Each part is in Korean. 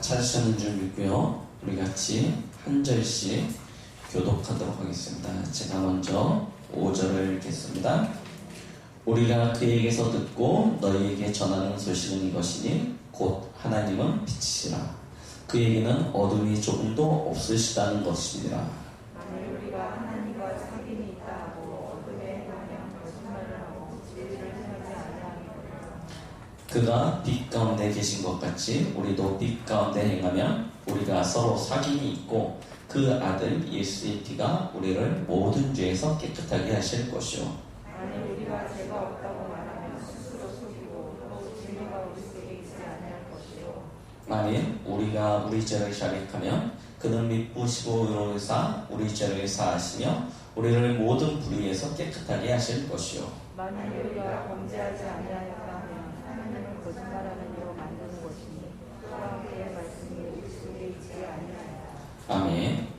찾으셨는 줄 믿고요. 우리 같이 한 절씩 교독하도록 하겠습니다. 제가 먼저 5절을 읽겠습니다. 우리가 그에게서 듣고 너희에게 전하는 소식은 이것이니 곧 하나님은 빛이시라. 그에게는 어둠이 조금도 없으시다는 것이니라. 만일 우리가 하나님과 사귐이 있다 하고 어둠에 행하면 거짓말을 하고 진리를 행하지 아니하리로다. 그가 빛 가운데 계신 것 같이 우리도 빛 가운데 행하면 우리가 서로 사귐이 있고 그 아들 예수의 피가 우리를 모든 죄에서 깨끗하게 하실 것이요. 만일 우리가 죄가 없다고 말하면 스스로 속이고 또 진리가 우리 속에 있지 아니할 것이요. 만일 우리가 우리 죄를 자백하면 그는 미쁘시고 의로우사 우리 죄를 사하시며 우리를 모든 불의에서 깨끗하게 하실 것이요. 만일 우리가 범죄하지 아니하였다 하면 하나님을 거짓말하는 이로 만드는 것이니 또한 그의 말씀이 우리 속에 있지 아니하였다. 아멘.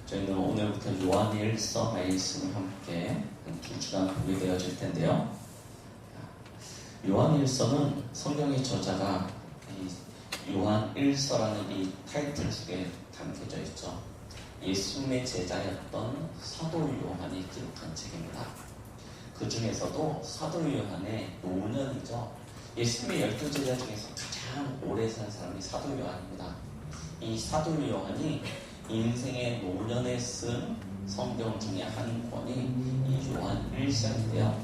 저희는 오늘부터 요한일서 말씀을 함께 한 2주간 보게 되어질 텐데요. 요한일서는 성경의 저자가 이 요한일서라는 이 타이틀 속에 담겨져 있죠. 예수님의 제자였던 사도 요한이 기록한 책입니다. 그 중에서도 사도 요한의 노년이죠. 예수님의 12제자 중에서 가장 오래 산 사람이 사도 요한입니다. 이 사도 요한이 인생의 노년에 쓴 성경 중에 한 권이 이 요한일서인데요.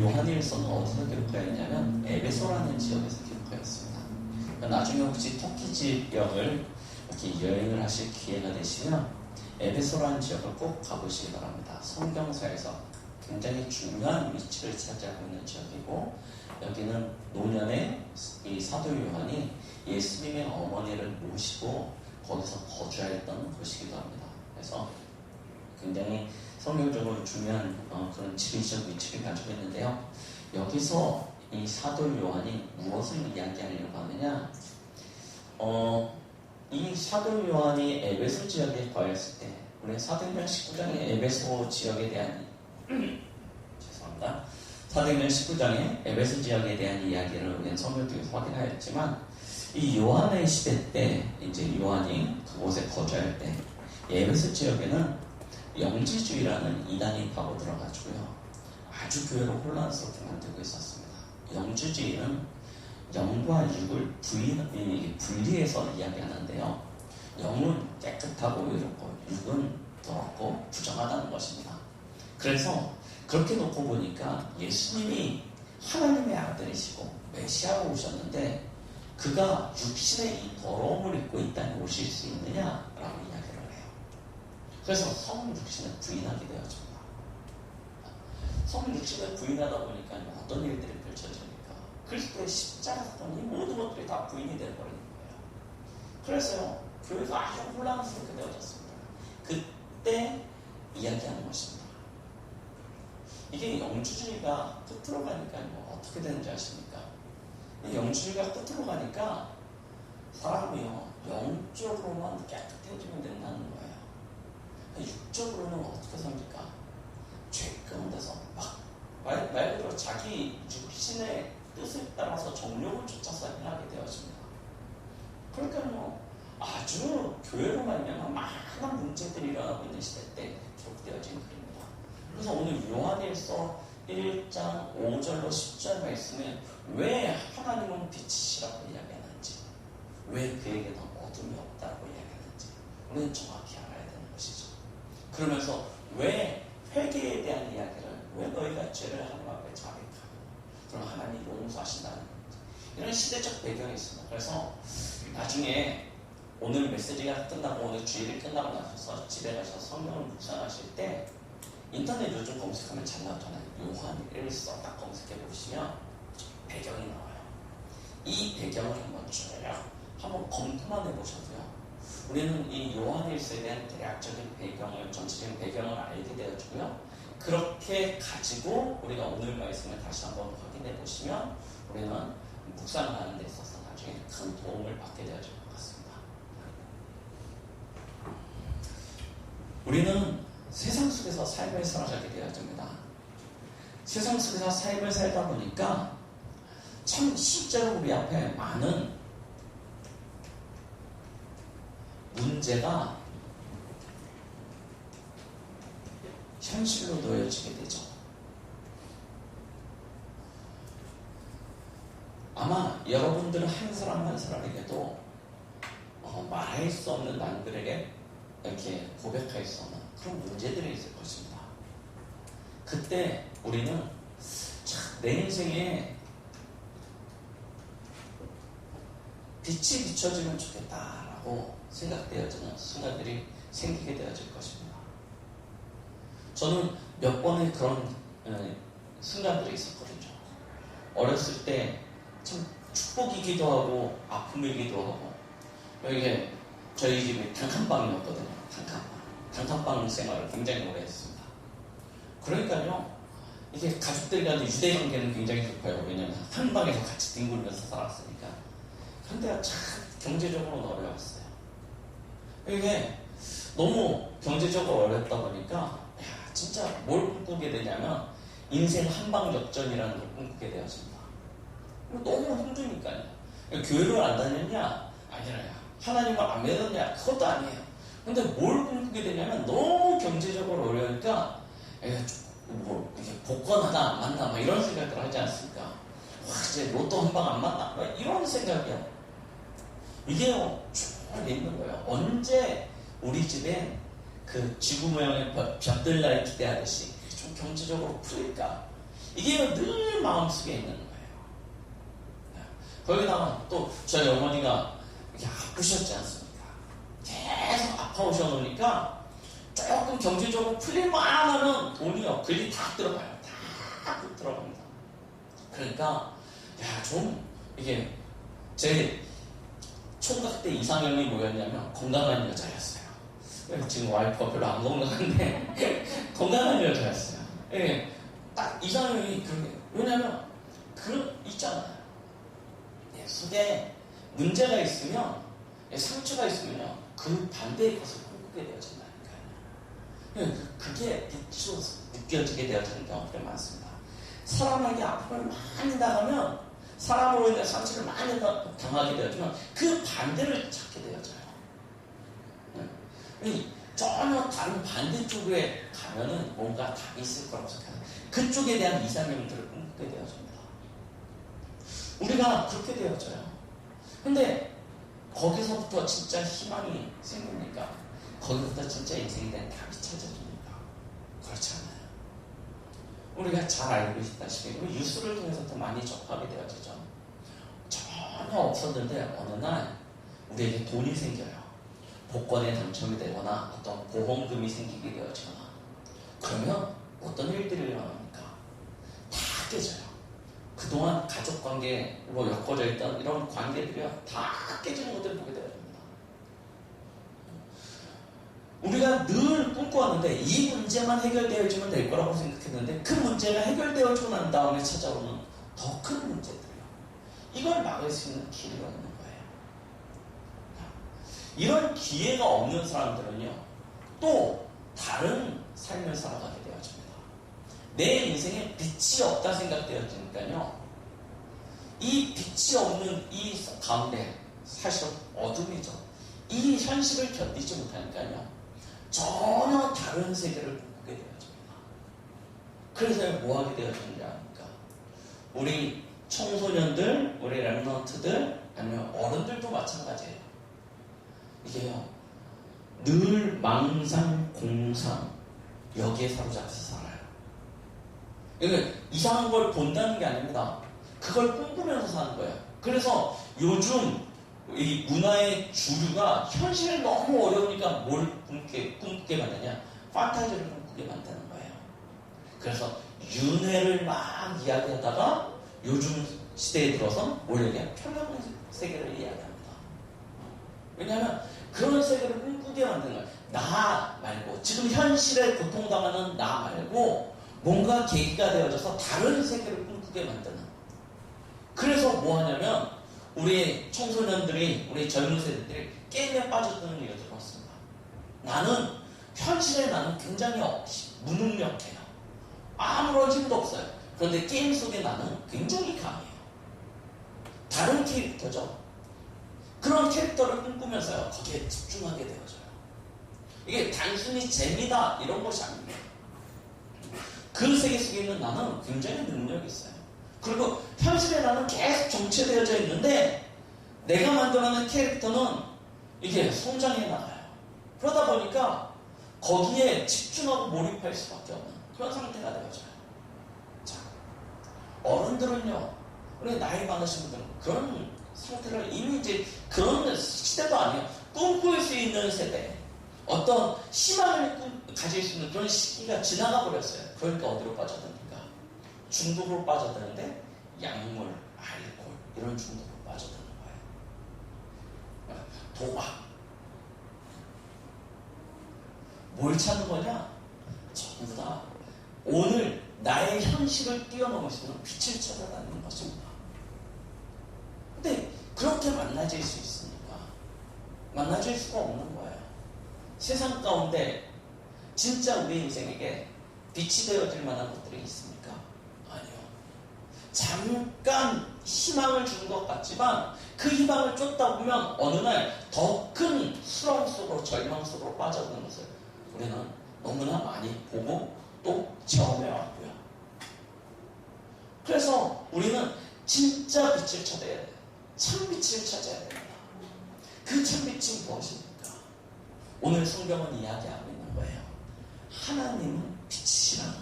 요한일서는 어디서 기록하였냐면 에베소라는 지역에서 기록하였습니다. 나중에 혹시 터키 지역을 이렇게 여행을 하실 기회가 되시면 에베소라는 지역을 꼭 가보시기 바랍니다. 성경사에서 굉장히 중요한 위치를 차지하고 있는 지역이고, 여기는 노년에 이 사도 요한이 예수님의 어머니를 모시고 거기서 거주하였던 곳이기도 합니다. 그래서 굉장히 성경적으로 중요한 그런 지리적 위치를 가지고 있는데요. 여기서 이 사도 요한이 무엇을 이야기하려고 하느냐, 이 사도 요한이 에베소 지역에 거했을 때, 우리 사도행전 19장의 에베소 지역에 대한 죄송합니다. 사도행전 19장의 에베소 지역에 대한 이야기를 우리는 성경 통해서 확인하였지만, 이 요한의 시대 때 이제 요한이 그곳에 거주할 때 에베소 지역에는 영지주의라는 이단이 파고 들어가지고요, 아주 교회를 혼란스럽게 만들고 있었습니다. 영지주의는 영과 육을 분리해서 이야기하는데요, 영은 깨끗하고 의롭고 육은 더럽고 부정하다는 것입니다. 그래서 그렇게 놓고 보니까 예수님이 하나님의 아들이시고 메시아로 오셨는데 그가 육신의 이 더러움을 입고 이 땅에 오실 수 있느냐라고 이야기를 해요. 그래서 성육신을 부인하게 되어집니다. 성육신을 부인하다 보니까 어떤 일들이 펼쳐집니까? 그리스도의 십자가 사건이 모든 것들이 다 부인이 되어버리는 거예요. 그래서요, 교회가 아주 혼란스럽게 되어졌습니다. 그때 이야기하는 것입니다. 이게 영주주의가 끝으로 가니까 어떻게 되는지 아십니까? 영주주의가 끝으로 가니까 사람이요, 영적으로만 깨끗해지면 된다는 거예요. 육적으로는 어떻게 삽니까? 죄 가운데서 말 그대로 자기 육신의 뜻에 따라서 정욕을 쫓아서 행하게 되어집니다. 그러니까 아주 교회로 말미암아 많은 문제들이 일어나고 있는 시대 때 기록되어진 글입니다. 그래서 오늘 요한일서 1장 5절로 10절 말씀에 왜 하나님은 빛이시라고 이야기하는지, 왜 그에게는 어둠이 없다고 이야기하는지 우리는 정확히 알아야 되는 것이죠. 그러면서 왜 회개에 대한 이야기를, 왜 너희가 죄를 하나님 앞에 자백하고 그럼 하나님이 용서하신다는 이런 시대적 배경이 있습니다. 그래서 나중에 오늘 메시지가 끝나고 오늘 주일이 끝나고 나셔서 집에 가셔서 성경을 묵상하실 때 인터넷 요즘 검색하면 잘 나오잖아요. 요한일서 딱 검색해 보시면 배경이 나와요. 이 배경을 한번 검토만 해보셔도요, 우리는 이 요한일서에 대한 대략적인 배경을, 전체적인 배경을 알게 되어지고요, 그렇게 가지고 우리가 오늘 말씀을 다시 한번 확인해 보시면 우리는 묵상하는 데 있어서 나중에 큰 도움을 받게 되어질 것 같습니다. 우리는 세상 속에서 삶을 살아가게 되어집니다. 세상 속에서 삶을 살다 보니까 실제로 우리 앞에 많은 문제가 현실로 놓여지게 되죠. 아마 여러분들은 한 사람 한 사람에게도 말할 수 없는 남들에게 이렇게 고백할 수 없는 그런 문제들이 있을 것입니다. 그때 우리는 참 내 인생에 빛이 비춰지면 좋겠다라고 생각되어지는 순간들이 생기게 되어질 것입니다. 저는 몇 번의 그런 순간들이 있었거든요. 어렸을 때 참 축복이기도 하고 아픔이기도 하고 이게 저희 집이 단칸방이었거든요. 단칸방 생활을 굉장히 오래 했습니다. 그러니까요, 이게 가족들과도 유대관계는 굉장히 깊어요. 왜냐면 한 방에서 같이 뒹굴면서 살았으니까. 그런데 참 경제적으로는 어려웠어요. 이게 너무 경제적으로 어렵다 보니까 진짜 뭘 꿈꾸게 되냐면 인생 한방 역전이라는 걸 꿈꾸게 되었습니다. 너무 힘드니까요. 교회를 안 다녔냐? 아니라요. 하나님을 안 믿었냐? 그것도 아니에요. 근데 뭘 꿈꾸게 되냐면 너무 경제적으로 어려우니까 뭐 이렇게 복권 하나 안 맞나 막 이런 생각들 하지 않습니까? 와, 이제 로또 한 방 안 맞나? 막 이런 생각이요. 이게요, 쭉 있는 거예요. 언제 우리 집에 그 지구 모양의 벽들날이 기대하듯이 좀 경제적으로 풀릴까? 이게 늘 마음속에 있는 거예요. 거기다가 또 저희 어머니가 이렇게 아프셨지 않습니까? 계속 아파오셔놓으니까 조금 경제적으로 풀릴만 하면 돈이요, 글이 다 들어가요. 다 들어갑니다. 그러니까 좀 이게 제 총각 때 이상형이 뭐였냐면 건강한 여자였어요. 지금 와이프가 별로 안 건강한데 건강한 여자였어요. 예, 딱 이상형이 그렇게. 왜냐면 있잖아요. 속에 문제가 있으면, 상처가 있으면요, 그 반대의 것을 꿈꾸게 되어진다니까요. 그게 빛으로 느껴지게 되어지는 경우들이 많습니다. 사람에게 아픔을 많이 당하면, 사람으로 인해 상처를 많이 당하게 되어지면 그 반대를 찾게 되어져요. 전혀 다른 반대쪽에 가면은 뭔가 답이 있을 거라고 생각해요. 그쪽에 대한 이상형들을 꿈꾸게 되어집니다. 우리가 그렇게 되어져요. 근데 거기서부터 진짜 희망이 생깁니까? 거기서부터 진짜 인생에 대한 답이 찾아집니까? 그렇지 않아요. 우리가 잘 알고 있다시피 우리 뉴스를 통해서도 많이 접하게 되어지죠. 전혀 없었는데 어느 날 우리에게 돈이 생겨요. 복권에 당첨이 되거나 어떤 보험금이 생기게 되어지거나, 그러면 어떤 일들이 일어납니까? 다 깨져요. 그동안 가족관계로 엮어져 있던 이런 관계들이 다 깨지는 것들을 보게 되어집니다. 우리가 늘 꿈꿔왔는데 이 문제만 해결되어지면 될 거라고 생각했는데 그 문제가 해결되어지고 난 다음에 찾아오는 더 큰 문제들이요. 이걸 막을 수 있는 기회가 있는 거예요. 이런 기회가 없는 사람들은요, 또 다른 삶을 살아가게 되어집니다. 내 인생에 빛이 없다 생각되어지니까요, 이 빛이 없는 이 가운데 사실은 어둠이죠. 이 현실을 견디지 못하니까요, 전혀 다른 세계를 꿈꾸게 되어집니다. 그래서 뭐 하게 되어지는지 아닙니까? 우리 청소년들, 우리 랩런트들, 아니면 어른들도 마찬가지예요. 이게요, 늘 망상, 공상, 여기에 사로잡혀서 살아요. 그러니까 이상한 걸 본다는 게 아닙니다. 그걸 꿈꾸면서 사는 거예요. 그래서 요즘 이 문화의 주류가 현실이 너무 어려우니까 뭘 꿈꾸게 만드냐? 판타지를 꿈꾸게 만드는 거예요. 그래서 윤회를 막 이야기하다가 요즘 시대에 들어서 뭘 얘기해요? 평형 세계를 이야기합니다. 왜냐하면 그런 세계를 꿈꾸게 만드는 거예요. 나 말고, 지금 현실에 고통당하는 나 말고 뭔가 계기가 되어져서 다른 세계를 꿈꾸게 만드는. 그래서 뭐 하냐면 우리 청소년들이, 우리 젊은 세대들이 게임에 빠져드는 이유가 들었습니다. 현실에 나는 굉장히 무능력해요. 아무런 힘도 없어요. 그런데 게임 속에 나는 굉장히 강해요. 캐릭터죠. 그런 캐릭터를 꿈꾸면서요, 거기에 집중하게 되어져요. 이게 단순히 재미다 이런 것이 아닙니다. 그 세계 속에 있는 나는 굉장히 능력이 있어요. 그리고 현실의 나는 계속 정체되어져 있는데 내가 만들어낸 캐릭터는 이게 성장해 나가요. 그러다 보니까 거기에 집중하고 몰입할 수밖에 없는 그런 상태가 되어져요. 자, 어른들은요, 우리 나이 많으신 분들은 그런 상태를 이미 이제 그런 시대도 아니에요. 꿈꿀 수 있는 세대, 어떤 희망을 가질 수 있는 그런 시기가 지나가 버렸어요. 그러니까 어디로 빠져듭니까? 중독으로 빠져드는데 약물, 알코올 이런 중독으로 빠져드는 거예요. 도박. 뭘 찾는 거냐? 전부 다 오늘 나의 현실을 뛰어넘을 수 있는 빛을 찾아다니는 것입니다. 근데 그렇게 만나질 수 있습니까? 만나질 수가 없는 거예요. 세상 가운데 진짜 우리 인생에게 빛이 되어질 만한 것들이 있습니까? 아니요. 잠깐 희망을 주는 것 같지만 그 희망을 쫓다 보면 어느 날 더 큰 수렁 속으로, 절망 속으로 빠져드는 것을 우리는 너무나 많이 보고 또 체험해 왔고요. 그래서 우리는 진짜 빛을 찾아야 돼요. 참빛을 찾아야 됩니다. 그 참빛이 무엇입니까? 오늘 성경은 이야기하고 있는 거예요. 하나님은 빛이라는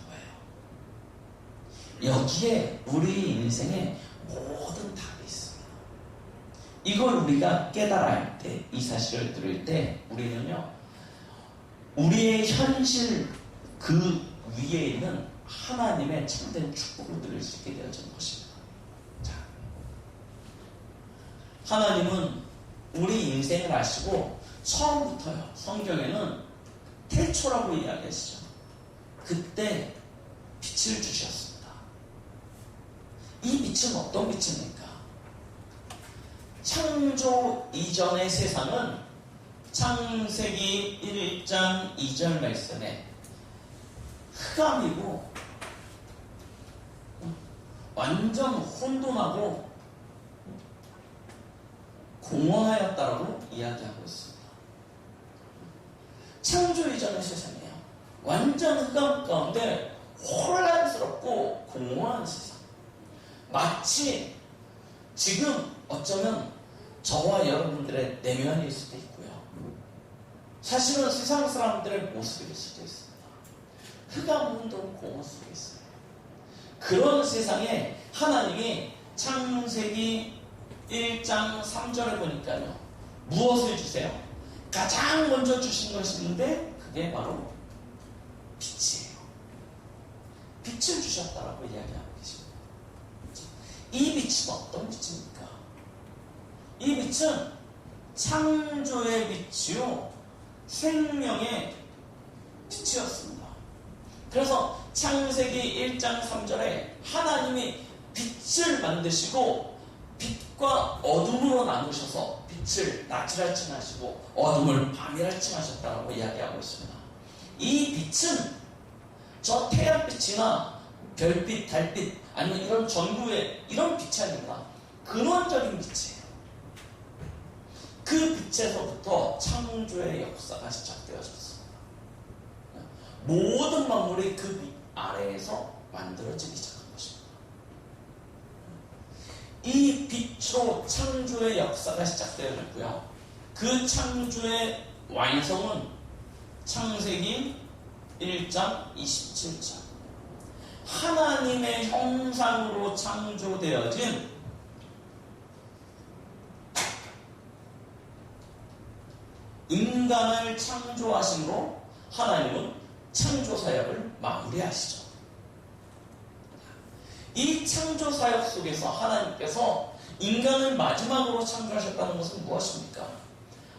거예요. 여기에 우리 인생의 모든 답이 있습니다. 이걸 우리가 깨달아야 할 때, 이 사실을 들을 때 우리는요, 우리의 현실 그 위에 있는 하나님의 참된 축복을 누릴 수 있게 되어진 것입니다. 자, 하나님은 우리 인생을 아시고 처음부터요, 성경에는 태초라고 이야기하시죠. 그때 빛을 주셨습니다. 이 빛은 어떤 빛입니까? 창조 이전의 세상은 창세기 1장 2절 말씀에 흑암이고 완전 혼돈하고 공허하였다라고 이야기하고 있습니다. 창조 이전의 세상이에요. 완전 흑암 가운데 혼란스럽고 공허한 세상. 마치 지금 어쩌면 저와 여러분들의 내면일 수도 있고요. 사실은 세상 사람들의 모습일 수도 있습니다. 흑암 혼돈 공허 속에 있어요. 그런 세상에 하나님이 창세기 1장 3절에 보니까요, 무엇을 주세요? 가장 먼저 주신 것이 있는데 그게 바로 빛이에요. 빛을 주셨다라고 이야기하고 계십니다. 이 빛은 어떤 빛입니까? 이 빛은 창조의 빛이요, 생명의 빛이었습니다. 그래서 창세기 1장 3절에 하나님이 빛을 만드시고 빛과 어둠으로 나누셔서 빛을 낮이라 칭하시고 어둠을 밤이라 칭하셨다고 이야기하고 있습니다. 이 빛은 저 태양빛이나 별빛, 달빛 아니면 이런 전구의 이런 빛이 아닙니다. 근원적인 빛이에요. 그 빛에서부터 창조의 역사가 시작되어졌습니다. 모든 만물이 그 빛 아래에서 만들어지기 시작한 것입니다. 이 빛으로 창조의 역사가 시작되었고요. 그 창조의 완성은 창세기 1장 27절. 하나님의 형상으로 창조되어진 인간을 창조하심으로 하나님은 창조사역을 마무리하시죠. 이 창조사역 속에서 하나님께서 인간을 마지막으로 창조하셨다는 것은 무엇입니까?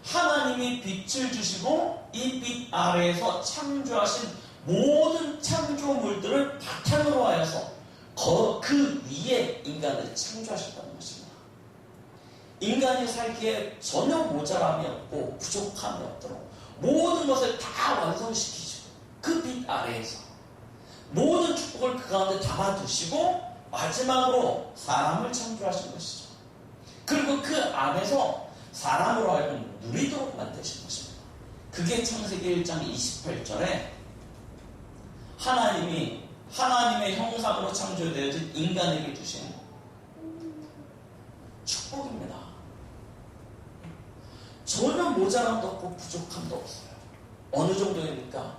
하나님이 빛을 주시고 이 빛 아래에서 창조하신 모든 창조물들을 바탕으로 하여서 그 위에 인간을 창조하셨다는 것입니다. 인간이 살기에 전혀 모자람이 없고 부족함이 없도록 모든 것을 다 완성시키죠. 그 빛 아래에서 모든 축복을 그 가운데 담아두시고 마지막으로 사람을 창조하신 것이죠. 그리고 안에서 사람으로 하여금 누리도록 만드신 것입니다. 그게 창세기 1장 28절에 하나님이 하나님의 형상으로 창조되어진 인간에게 주신 축복입니다. 전혀 모자람도 없고 부족함도 없어요. 어느 정도입니까?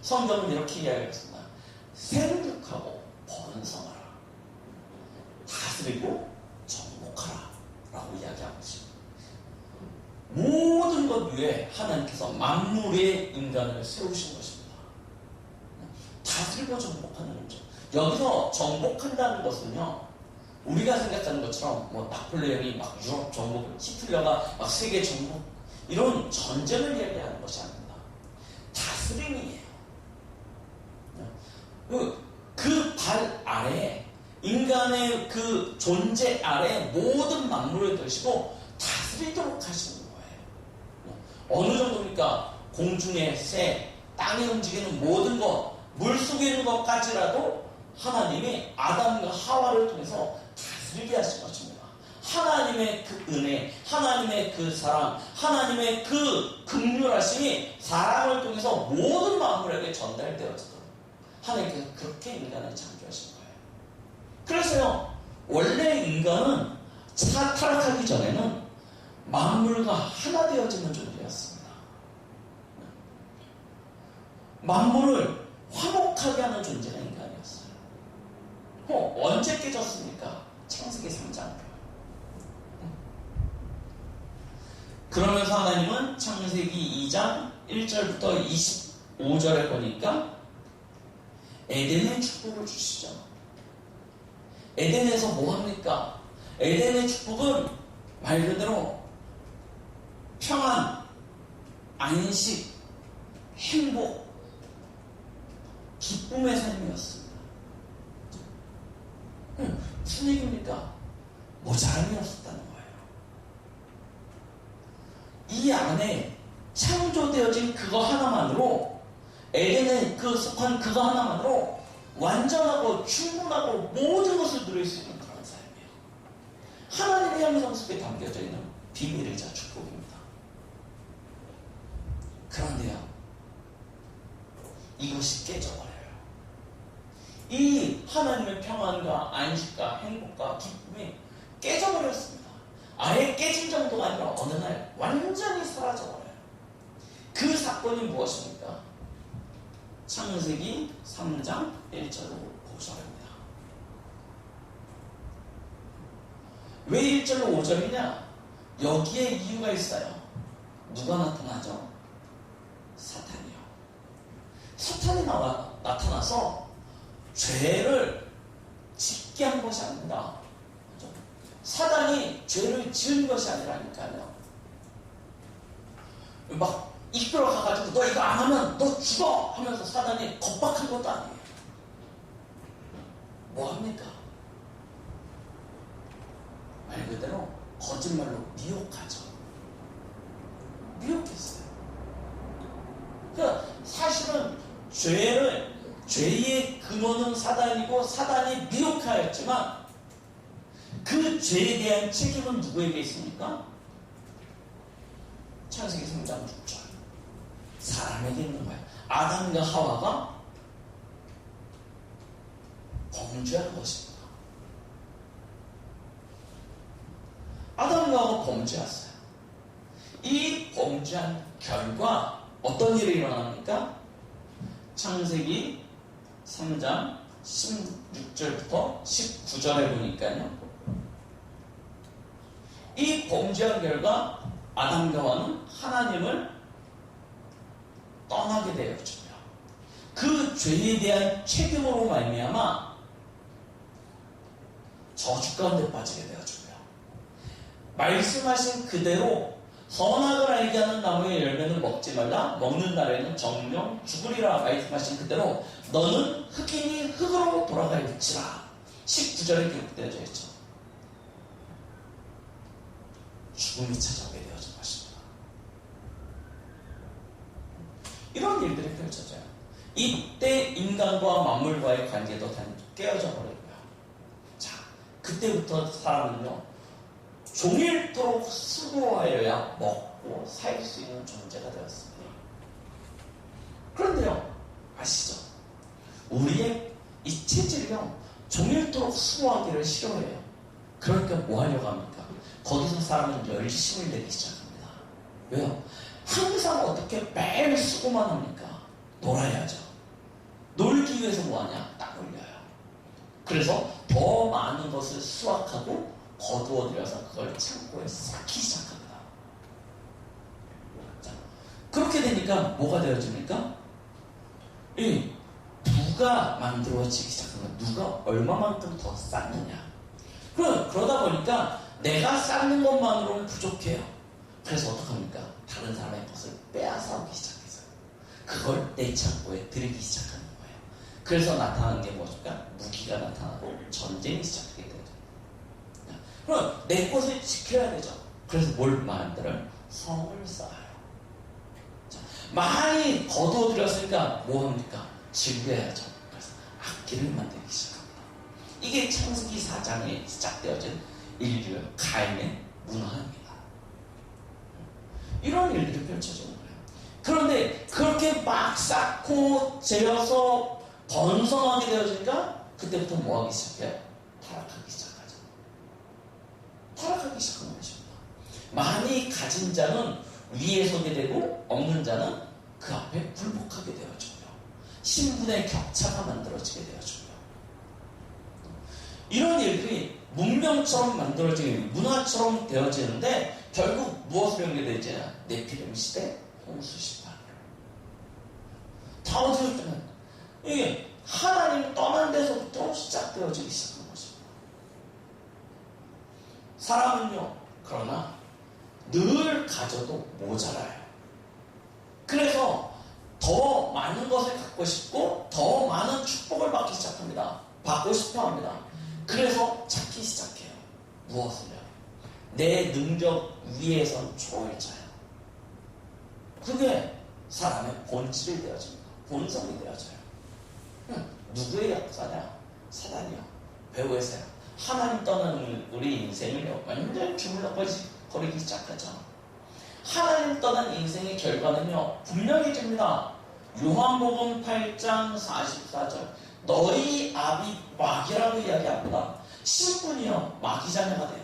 성경은 이렇게 이야기했습니다. 생육하고 번성하라, 다스리고 정복하라 라고 이야기하고 있습니다. 모든 것 위에 하나님께서 만물의 인간을 세우신 것입니다. 다스리고 정복하는 거죠. 여기서 정복한다는 것은요, 우리가 생각하는 것처럼 뭐 나폴레옹이 막 유럽 정복, 히틀러가 막 세계 정복, 이런 전쟁을 이야기하는 것이 아닙니다. 다스림이에요. 그 발 아래, 인간의 그 존재 아래 모든 만물을 드시고 다스리도록 하시는 거예요. 어느 정도입니까? 공중의 새, 땅에 움직이는 모든 것, 물 속에 있는 것까지라도 하나님이 아담과 하와를 통해서 다스리게 하신 것입니다. 하나님의 그 은혜, 하나님의 그 사랑, 하나님의 그 긍휼하심이 사람을 통해서 모든 만물에게 전달되어지도록 하나님께서 그렇게 인간을 창조하신 거예요. 그래서요, 원래 인간은 타락하기 전에는 만물과 하나 되어지는 존재였습니다. 만물을 화목하게 하는 존재가 인간이었어요. 언제 깨졌습니까? 창세기 3장. 그러면서 하나님은 창세기 2장 1절부터 25절에 보니까 에덴의 축복을 주시죠. 에덴에서 뭐합니까? 에덴의 축복은 말 그대로 평안, 안식, 행복, 기쁨의 삶이었습니다. 무슨 얘기입니까? 모자람이 없었다는 거예요. 이 안에 창조되어진 그거 하나만으로, 에덴에 그 속한 그거 하나만으로 완전하고 충분하고 모든 것을 누릴 수 있는 그런 삶이에요. 하나님의 형상 속에 담겨져 있는 비밀이자 축복입니다. 그런데요, 이것이 깨져버려요. 이 하나님의 평안과 안식과 행복과 기쁨이 깨져버렸습니다. 아예 깨진 정도가 아니라 어느 날 완전히 사라져버려요. 그 사건이 무엇입니까? 창세기 3장 1절로 5절입니다. 왜 1절로 5절이냐? 여기에 이유가 있어요. 누가 나타나죠? 사탄이요. 사탄이 나타나서 죄를 짓게 한 것이 아닙니다. 사단이 죄를 지은 것이 아니라니까요. 막 이끌어 가가지고 너 이거 안 하면 너 죽어 하면서 사단이 겁박한 것도 아니에요. 뭐 합니까? 말 그대로 거짓말로 미혹하죠. 미혹했어요. 그러니까 사실은 죄의 근원은 사단이고 사단이 미혹하였지만 그 죄에 대한 책임은 누구에게 있습니까? 창세기 3장 6절. 사람에게 있는 거예요. 아담과 하와가 범죄한 것입니다. 아담과 하와가 범죄했어요. 이 범죄한 결과 어떤 일이 일어납니까? 창세기 3장 16절부터 19절에 보니까요, 이 범죄한 결과 아담과 하와는 하나님을 떠나게 되었죠. 그 죄에 대한 책임으로 말미암아 저주 가운데 빠지게 되어지고요. 말씀하신 그대로 선악을 알게 하는 나무의 열매는 먹지 말라, 먹는 날에는 정령 죽으리라 말씀하신 그대로 너는 흑인이 흙으로 돌아갈지라 19절에 기록되어져 있죠. 죽음이 찾아오게 되어진 것입니다. 이런 일들이 펼쳐져요. 이때 인간과 만물과의 관계도 깨어져 버리고요. 자, 그때부터 사람은요, 종일토록 수고하여야 먹고 살 수 있는 존재가 되었습니다. 그런데요, 아시죠? 우리의 이 체질이요, 종일토록 수고하기를 싫어해요. 그러니까 뭐 하려고 합니까? 거기서 사람은 열심을 내기 시작합니다. 왜요? 항상 어떻게 매일 수고만 합니까? 놀아야죠. 놀기 위해서 뭐 하냐? 딱 올려요. 그래서 더 많은 것을 수확하고 거두어들여서 그걸 창고에 쌓기 시작합니다. 자, 그렇게 되니까 뭐가 되어집니까? 이 부가 만들어지기 시작하면 누가 얼마만큼 더 쌓느냐. 그러다 보니까 내가 쌓는 것만으로는 부족해요. 그래서 어떡합니까? 다른 사람의 것을 빼앗아오기 시작했어요. 그걸 내 창고에 들이기 시작하는 거예요. 그래서 나타나는 게 무엇일까? 무기가 나타나고 전쟁이 시작하게 되죠. 그럼 내 것을 지켜야 되죠. 그래서 뭘 만들어요? 성을 쌓아요. 자, 많이 거두어들였으니까 뭐합니까? 즐겨야죠. 그래서 악기를 만들기 시작합니다. 이게 창세기 4장에 시작되어진 인류의 가인의 문화입니다. 이런 일들이 펼쳐지는 거예요. 그런데 그렇게 막 쌓고 재어서 번성하게 되어지니까 그때부터 뭐 하기 시작해요? 타락하기 시작하죠. 타락하기 시작하는 것입니다. 많이 가진 자는 위에 서게 되고 없는 자는 그 앞에 굴복하게 되어지고요. 신분의 격차가 만들어지게 되어지고요. 이런 일들이 문명처럼 만들어지게 문화처럼 되어지는데 결국 무엇을 연결되지냐? 네피림 시대, 홍수 시대. 다 어디서 뜨면 이게 하나님 떠난 데서부터 시작되어지기 시작한 것입니다. 사람은요, 그러나 늘 가져도 모자라요. 그래서 더 많은 것을 갖고 싶고 더 많은 축복을 받기 시작합니다. 받고 싶어 합니다. 그래서 찾기 시작해요. 무엇을요? 내 능력 위에선 초월자요. 그게 사람의 본질이 되어집니다. 본성이 되어져요. 누구의 역사냐? 사단이요. 배우에서요. 하나님 떠난 우리 인생을요, 완전히 주물럭거리기 시작하죠. 하나님 떠난 인생의 결과는요, 분명해집니다. 요한복음 8장 44절. 너희 아비 마귀라고 이야기합니다. 신분이요, 마귀 자녀가 돼요.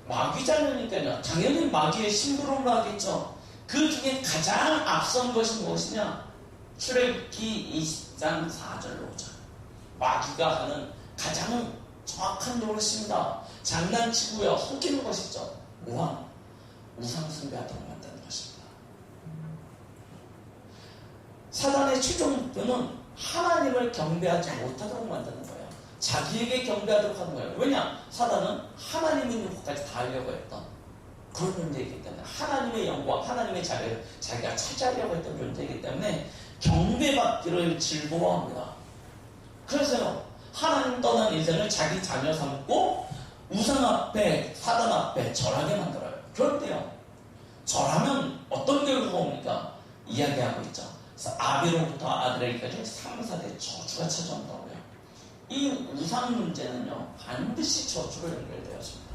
마귀 자녀니까요, 당연히 마귀의 심부름을 하겠죠. 그 중에 가장 앞선 것이 무엇이냐? 출애굽기 20장 4절로 오죠. 마귀가 하는 가장 정확한 노릇입니다. 장난치고요, 속이는 것이죠. 뭐야? 우상숭배하도록 만드는 것입니다. 사단의 최종 목표는 하나님을 경배하지 못하도록 만드는 거예요. 자기에게 경배하도록 하는 거예요. 왜냐? 사단은 하나님 있는 곳까지 다 하려고 했던 그런 존재이기 때문에, 하나님의 영광, 하나님의 자리를 자기가 차지하려고 했던 존재이기 때문에 경배받기를 즐거워합니다. 그래서요, 하나님 떠난 인생을 자기 자녀 삼고 우상 앞에, 사단 앞에 절하게 만들어요. 그런데요, 절하면 어떤 결과가 옵니까? 이야기하고 있죠. 아비로부터 아들에게까지 3, 4대 저주가 찾아온다고요. 이 우상 문제는요, 반드시 저주로 연결되어집니다.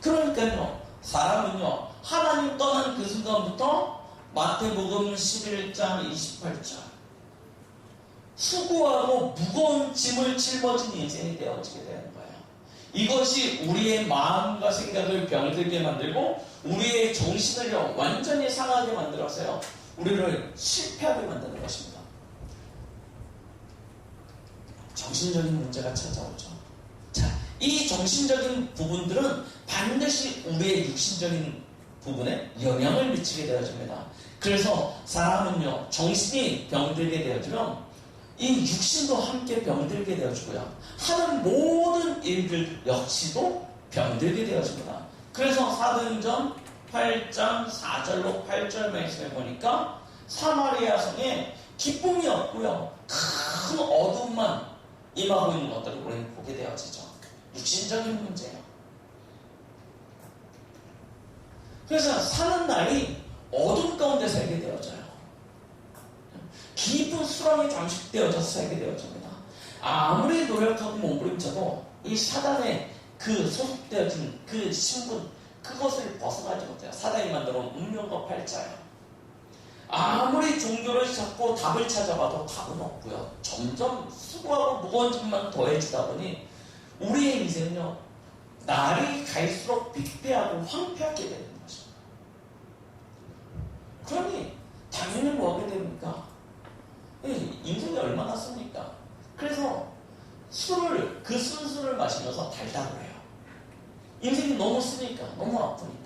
그러니까요, 사람은요, 하나님 떠난 그 순간부터 마태복음 11장 28절, 수고하고 무거운 짐을 짊어진 인생이 되어지게 되는 거예요. 이것이 우리의 마음과 생각을 병들게 만들고 우리의 정신을요, 완전히 상하게 만들어서요, 우리를 실패하게 만드는 것입니다. 정신적인 문제가 찾아오죠. 자, 이 정신적인 부분들은 반드시 우리의 육신적인 부분에 영향을 미치게 되어집니다. 그래서 사람은요, 정신이 병들게 되어지면 이 육신도 함께 병들게 되어지고요, 하는 모든 일들 역시도 병들게 되어집니다. 그래서 사도행전 8장 4절로 8절 말씀에 보니까 사마리아 성에 기쁨이 없고요, 큰 어둠만 임하고 있는 것들을 우리는 보게 되어지죠. 육신적인 문제예요. 그래서 사는 날이 어둠 가운데 살게 되어져요. 깊은 수렁에 잠식되어져서 살게 되어집니다. 아무리 노력하고 몸부림쳐도 이 사단의 그 소속되어진 그 신분, 그것을 벗어나지 못해요. 사단이 만들어온 운명과 팔자예요. 아무리 종교를 찾고 답을 찾아봐도 답은 없고요. 점점 수고하고 무거운 점만 더해지다 보니 우리의 인생은요, 날이 갈수록 빅배하고 황폐하게 되는 것입니다. 그러니 당연히 뭐 하게 됩니까? 인생이 얼마나 씁니까? 그래서 술을, 그 순수를 마시면서 달다고 해요. 인생이 너무 쓰니까, 너무 아프니까.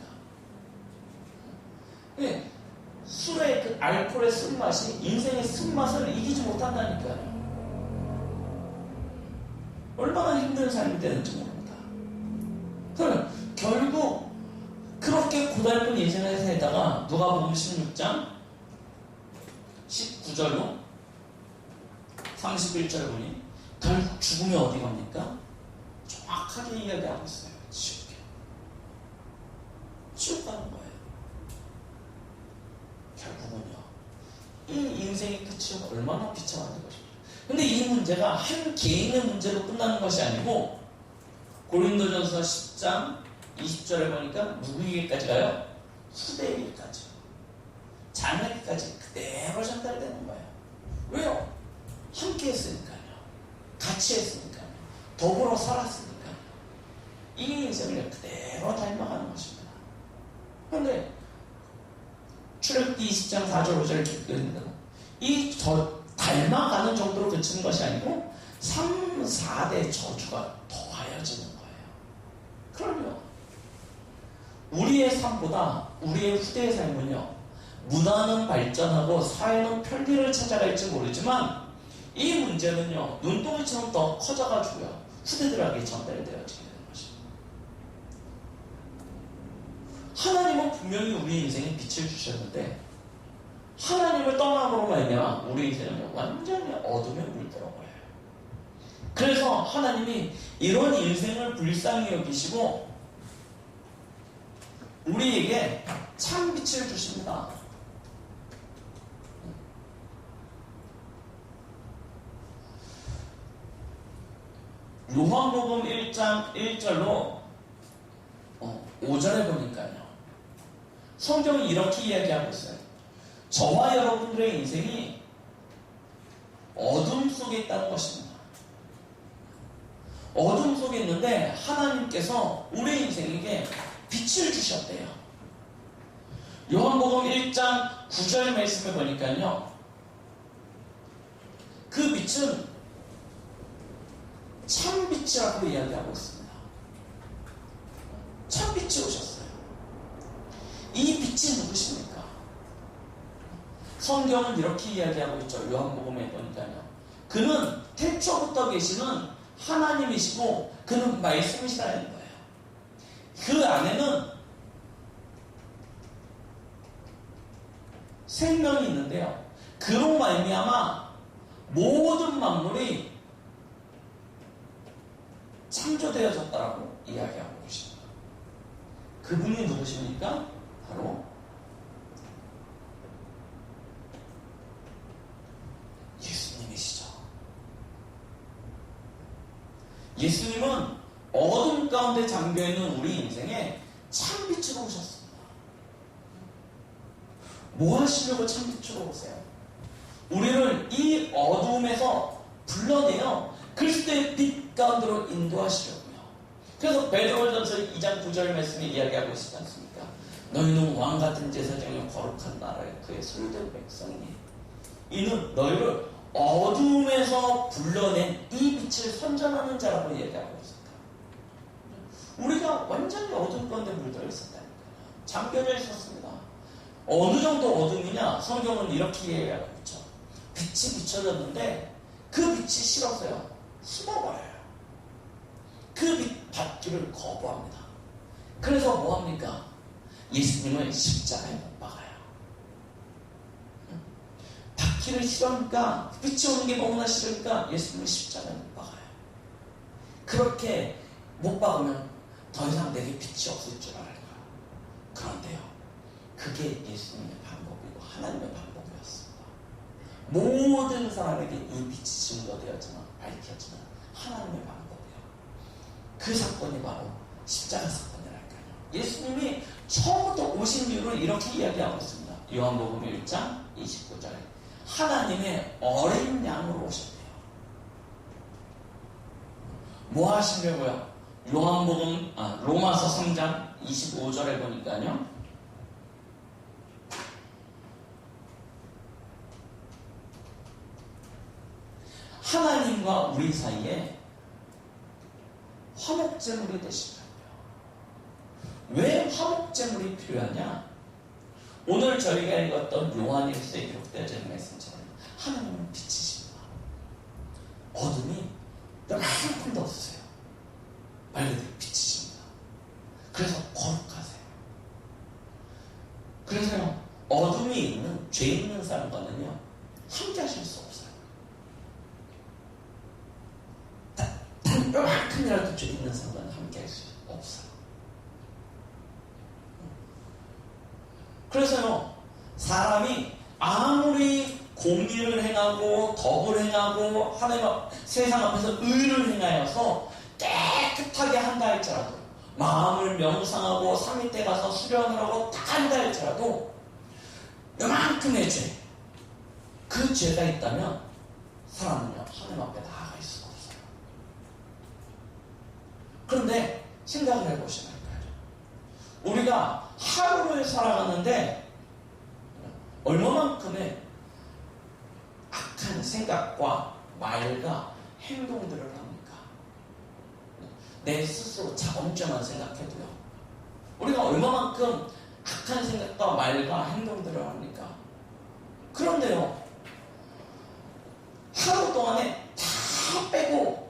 술의 그 알코올의 쓴맛이 인생의 쓴맛을 이기지 못한다니까요. 얼마나 힘든 삶이 되는지 모릅니다. 그럼 결국 그렇게 고달픈 인생을 살다가 누가복음 16장 19절로 31절 보니 결국 죽음이 어디 갑니까? 정확하게 이야기하고 있어요. 지옥에. 지옥 가는 거예요. 결국은요, 이 인생의 끝이 얼마나 비참한 것입니다. 근데 이 문제가 한 개인의 문제로 끝나는 것이 아니고 고린도전서 10장 20절에 보니까 누구에게까지 가요? 후대에게까지, 자녀에게까지 그대로 전달되는 거예요. 왜요? 함께 했으니까요. 같이 했으니까요. 더불어 살았으니까요. 이 인생을 그대로 닮아가는 것입니다. 그런데 출애굽기 20장 4절 5절을 읽는다. 이 닮아가는 정도로 그치는 것이 아니고 3, 4대 저주가 더하여지는 거예요. 그럼요. 우리의 삶보다 우리의 후대의 삶은요, 문화는 발전하고 사회는 편리를 찾아갈지 모르지만 이 문제는요, 눈덩이처럼 더 커져가지고요, 후대들에게 전달되어지게 되는 것입니다. 하나님은 분명히 우리 인생에 빛을 주셨는데 하나님을 떠남으로 말미암아 우리 인생은 완전히 어둠에 물들어버려요. 그래서 하나님이 이런 인생을 불쌍히 여기시고 우리에게 참 빛을 주십니다. 요한복음 1장 1절로 5절에 보니까요, 성경이 이렇게 이야기하고 있어요. 저와 여러분들의 인생이 어둠 속에 있다는 것입니다. 어둠 속에 있는데 하나님께서 우리 인생에게 빛을 주셨대요. 요한복음 1장 9절 말씀을 보니까요, 그 빛은 참빛이라고 이야기하고 있습니다. 참빛이 오셨어요. 이 빛이 누구십니까? 성경은 이렇게 이야기하고 있죠. 요한복음에 보니까요, 그는 태초부터 계시는 하나님이시고 그는 말씀이시라는 거예요. 그 안에는 생명이 있는데요, 그로 말미암아 모든 만물이 창조되어졌다라고 이야기하고 계십니다. 그분이 누구십니까? 바로 예수님이시죠. 예수님은 어둠 가운데 잠겨있는 우리 인생에 참빛으로 오셨습니다. 뭐 하시려고 참빛으로 오세요? 우리를 이 어둠에서 불러내어 그리스도의 빛 가운데로 인도하시려고요. 그래서 베드로전서 2장 9절 말씀이 이야기하고 있지 않습니까? 너희는 왕같은 제사장의 거룩한 나라의 그의 소유된 백성이니 이는 너희를 어둠에서 불러낸 이 빛을 선전하는 자라고 얘기하고 있습니다. 우리가 완전히 어둠 가운데 물들어 있었다니까요. 잠겨져 있었습니다. 어느 정도 어둠이냐? 성경은 이렇게 얘기하고 있죠. 빛이 비춰졌는데 그 빛이 싫어서요, 숨어버려요. 그 빛 받기를 거부합니다. 그래서 뭐합니까? 예수님을 십자가에 못 박아요. 받기를 싫으니까, 빛이 오는 게 너무나 싫으니까 예수님을 십자가에 못 박아요. 그렇게 못 박으면 더 이상 내게 빛이 없을 줄 알아요. 그런데요, 그게 예수님의 방법이고 하나님의 방법이었습니다. 모든 사람에게 이 빛이 증거되었지만 밝혀지는 하나님의 방법이요. 그 사건이 바로 십자가 사건이랄까요. 예수님이 처음부터 오신 이유를 이렇게 이야기하고 있습니다. 요한복음 1장 29절에 하나님의 어린 양으로 오셨대요. 뭐 하시려고요? 로마서 3장 25절에 보니까요. 하나님과 우리 사이에 화목제물이 되시더라고요. 왜 화목제물이 필요하냐? 오늘 저희가 읽었던 요한일서에 기록되어져 있는 말씀처럼 하나님은 빛이십니다. 어둠이 하나도 없으세요. 말 그대로 빛이십니다. 그래서 거룩하세요. 그래서요, 어둠이 있는, 죄 있는 사람과는요, 함께 하실 수 없어요. 단 요만큼이라도 죄 있는 사람과는 함께 할 수 없어요. 그래서요, 사람이 아무리 공의를 행하고 덕을 행하고 하나님 세상 앞에서 의를 행하여서 깨끗하게 한다 할지라도, 마음을 명상하고 삼위때 가서 수련을 하고 다 한다 할지라도 요만큼의 죄, 그 죄가 있다면 사람은요, 하나님 앞에 나아갈 수가 없어요. 그런데 생각을 해보시면 우리가 하루를 살아가는데 얼마만큼의 악한 생각과 말과 행동들을 합니까? 내 스스로 자범죄만 생각해도요, 우리가 얼마만큼 악한 생각과 말과 행동들을 합니까? 그런데요, 하루 동안에 다 빼고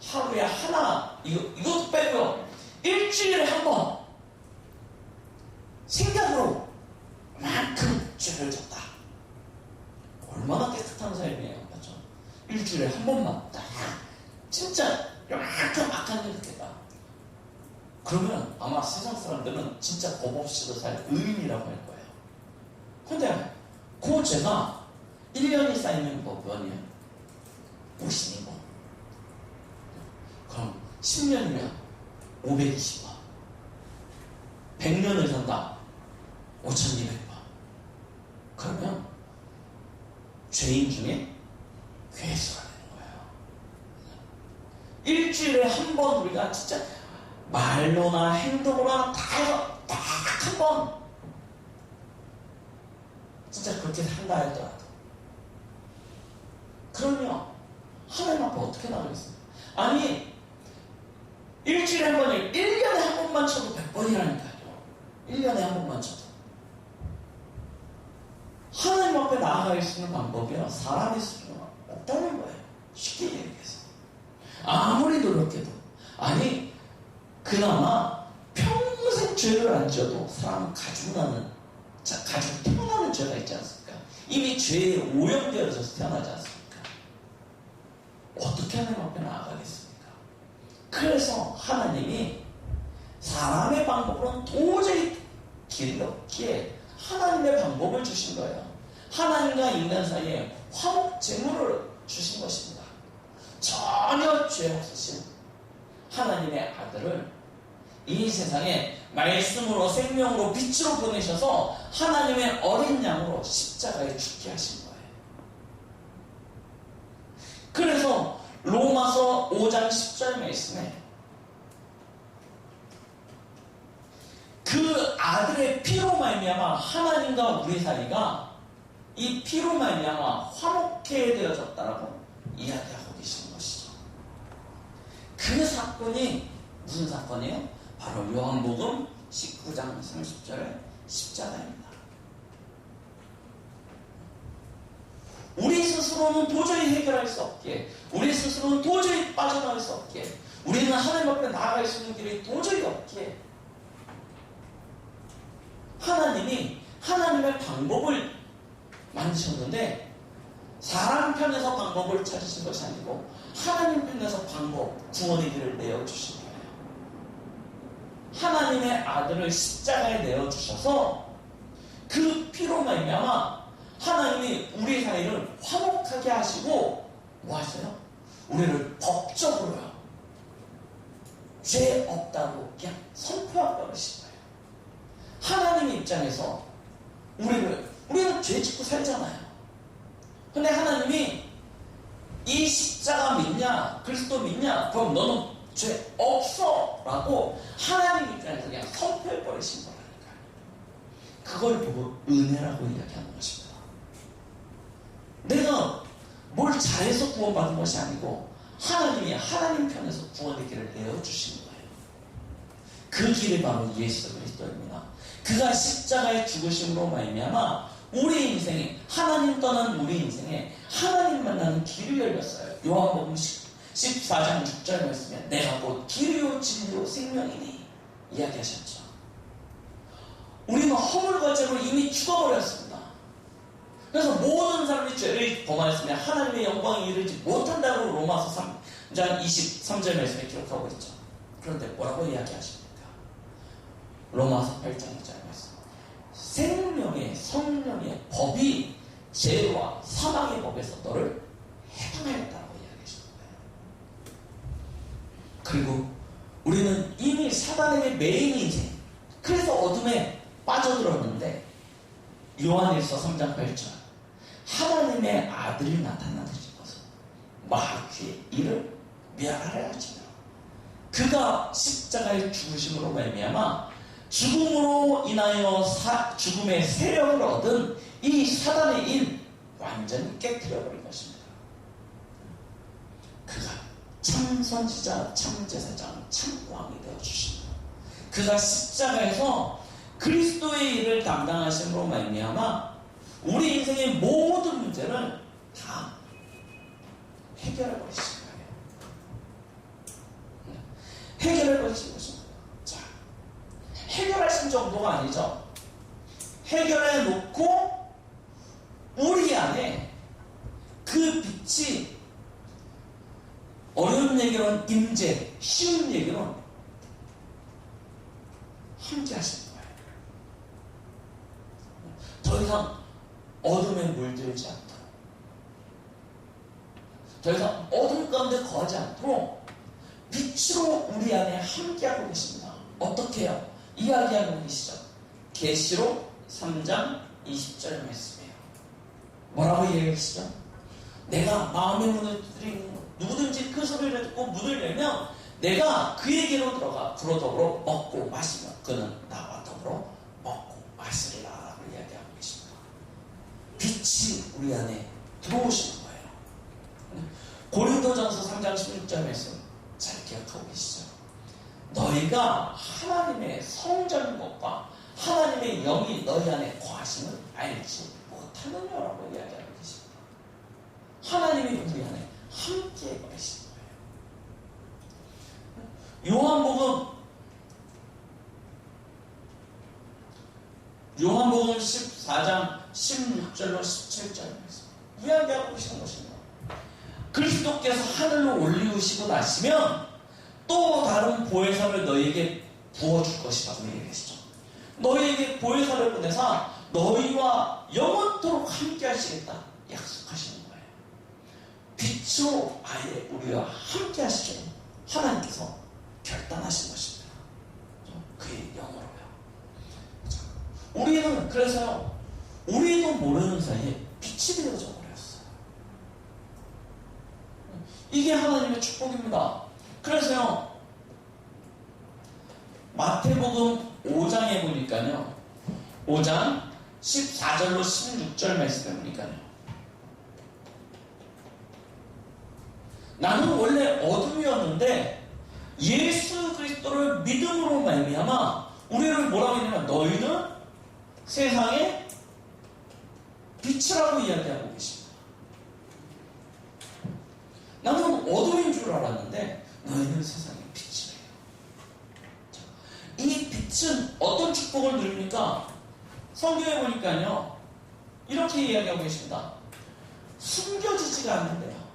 하루에 하나 이것도 빼고요, 일주일에 한 번 생각으로 만큼 죄를 졌다. 얼마나 깨끗한 삶이에요, 맞죠? 일주일에 한 번만 딱 진짜 요만큼 악한 일을 했다. 그러면 아마 세상 사람들은 진짜 법 없이도 살 의인이라고 할 거예요. 근데 그 죄가 1년이 쌓이면 뭐 몇이에요? 50이고, 그럼 10년이면 520번, 100년을 산다 5200번. 그러면 죄인 중에 괴수가 되는 거예요. 일주일에 한 번 우리가 진짜 말로나 행동으로나 다 해서 딱 한 번 진짜 그렇게 산다 하더라도, 그러면 하나님 앞에 어떻게 나가겠습니까? 아니, 일주일에 한 번이 1년에 한 번만 쳐도 100번이라니까요. 1년에 한 번만 쳐도. 하나님 앞에 나아갈 수 있는 방법이요, 사람의 수준은 없다는 거예요. 쉽게 얘기해서. 아무리 노력해도. 아니, 그나마 평생 죄를 안 지어도 사람은 가지고 태어나는 죄가 있지 않습니까? 이미 죄에 오염되어져서 태어나지 않습니까? 어떻게 하나님 앞에 나아가겠습니까? 그래서 하나님이 사람의 방법으로는 도저히 길이 없기에 하나님의 방법을 주신 거예요. 하나님과 인간 사이에 화목제물을 주신 것입니다. 전혀 죄 없으신 하나님의 아들을 이 세상에 말씀으로 생명으로 빛으로 보내셔서 하나님의 어린 양으로 십자가에 죽게 하신 거예요. 그래서 로마서 5장 10절 말씀에 그 아들의 피로 말미암아 하나님과 우리 사이가 이 피로 말미암아 화목해 되어졌다라고 이야기하고 계시는 것이죠. 그 사건이 무슨 사건이에요? 바로 요한복음 19장 30절의 십자가입니다. 우리 스스로는 도저히 해결할 수 없기에, 우리 스스로는 도저히 빠져나갈 수 없기에, 우리는 하나님 앞에 나아갈 수 있는 길이 도저히 없기에 하나님이 하나님의 방법을 만드셨는데, 사람 편에서 방법을 찾으신 것이 아니고 하나님 편에서 방법, 구원의 길을 내어주신 거예요. 하나님의 아들을 십자가에 내어주셔서 그 피로 말미암아 하나님이 우리 사이를 화목하게 하시고 뭐 하세요? 우리를 법적으로요, 죄 없다고 그냥 선포하고 그러신 거예요. 하나님 입장에서 우리는 죄 짓고 살잖아요. 근데 하나님이 이 십자가 믿냐, 그리스도 믿냐, 그럼 너는 죄 없어 라고 하나님 입장에서 그냥 선포해버리신 거라니까요. 그걸 보고 은혜라고 이야기하는 것입니다. 내가 뭘 잘해서 구원받은 것이 아니고 하나님이 하나님 편에서 구원의 길을 내어주신 거예요. 그 길이 바로 예수 그리스도입니다. 그가 십자가의 죽으심으로 말미암아 우리 인생에, 하나님 떠난 우리 인생에 하나님 만나는 길이 열렸어요. 요한복음 14장 6절 말씀에 내가 곧 길이요 진리요 생명이니 이야기하셨죠. 우리는 허물과 죄로 이미 죽어버렸습니다. 그래서 모든 사람이 죄를 범하였으면 하나님의 영광에 이르지 못한다고 로마서 3장 23절 말씀에 기록하고 있죠. 그런데 뭐라고 이야기하십니까? 로마서 8장 2절 말씀. 생명의 성령의 법이 죄와 사망의 법에서 너를 해방하였다고 이야기하시는 거예요. 그리고 우리는 이미 사단에게 매인 인생, 그래서 어둠에 빠져들었는데 요한일서 3장 8절 하나님의 아들이 나타나신 것은 마귀의 일을 멸하려 하시며 그가 십자가의 죽으심으로 말미암아 죽음으로 인하여 죽음의 세력을 얻은 이 사단의 일 완전히 깨뜨려버린 것입니다. 그가 참선지자, 참제사장, 참왕이 되어주십니다. 그가 십자가에서 그리스도의 일을 담당하심으로 말미암아 우리 인생의 모든 문제를 다 해결해버리신 거예요. 해결해버리신 것입니다. 자, 해결하신 정도가 아니죠. 해결해놓고 우리 안에 그 빛이, 어려운 얘기로는 임재, 쉬운 얘기로는 함께 하시는 거예요. 더 이상 어둠에 물들지 않도록, 더 이상 어둠 가운데 거하지 않도록 빛으로 우리 안에 함께하고 계십니다. 어떻게 해요? 이야기하고 계시죠. 계시록 3장 20절 말씀이에요. 뭐라고 이야기하시죠? 내가 마음의 문을 두드리는 누구든지 그 소리를 듣고 문을 열면 내가 그에게로 들어가 그로 더불어 먹고 마시며 그는 나와 더불어 먹고 마시리라 라고 이야기하고 계십니다. 빛이 우리 안에 들어오시는 거예요. 고린도전서 3장 16절 말씀 잘 기억하고 계시죠? 너희가 하나님의 성전인 것과 하나님의 영이 너희 안에 거하심을 알지 못하느냐라고 이야기하고 계십니다. 하나님이 우리 안에 함께 계시는 거예요. 요한복음 14장 16절로 17절 말씀 이야기하고 계시는 것입니다. 그리스도께서 하늘로 올리우시고 나시면 또 다른 보혜사를 너희에게 부어줄 것이라고 얘기하시죠. 너희에게 보혜사를 보내사 너희와 영원토록 함께 하시겠다 약속하시는 거예요. 빛으로 아예 우리와 함께 하시죠. 하나님께서 결단하신 것입니다. 그의 영으로요. 우리는 그래서요, 우리도 모르는 사이에 빛이 되어져 버렸어요. 이게 하나님의 축복입니다. 그래서요, 마태복음 5장에 보니까요, 5장 14절로 16절 말씀에 보니까요, 나는 원래 어둠이었는데 예수 그리스도를 믿음으로 말미암아 우리를 뭐라고 했냐면 너희는 세상의 빛이라고 이야기하고 계십니다. 나는 어둠인 줄 알았는데 너희는 세상의 빛이래요. 이 빛은 어떤 축복을 누립니까? 성경에 보니까요, 이렇게 이야기하고 계십니다. 숨겨지지가 않는데요.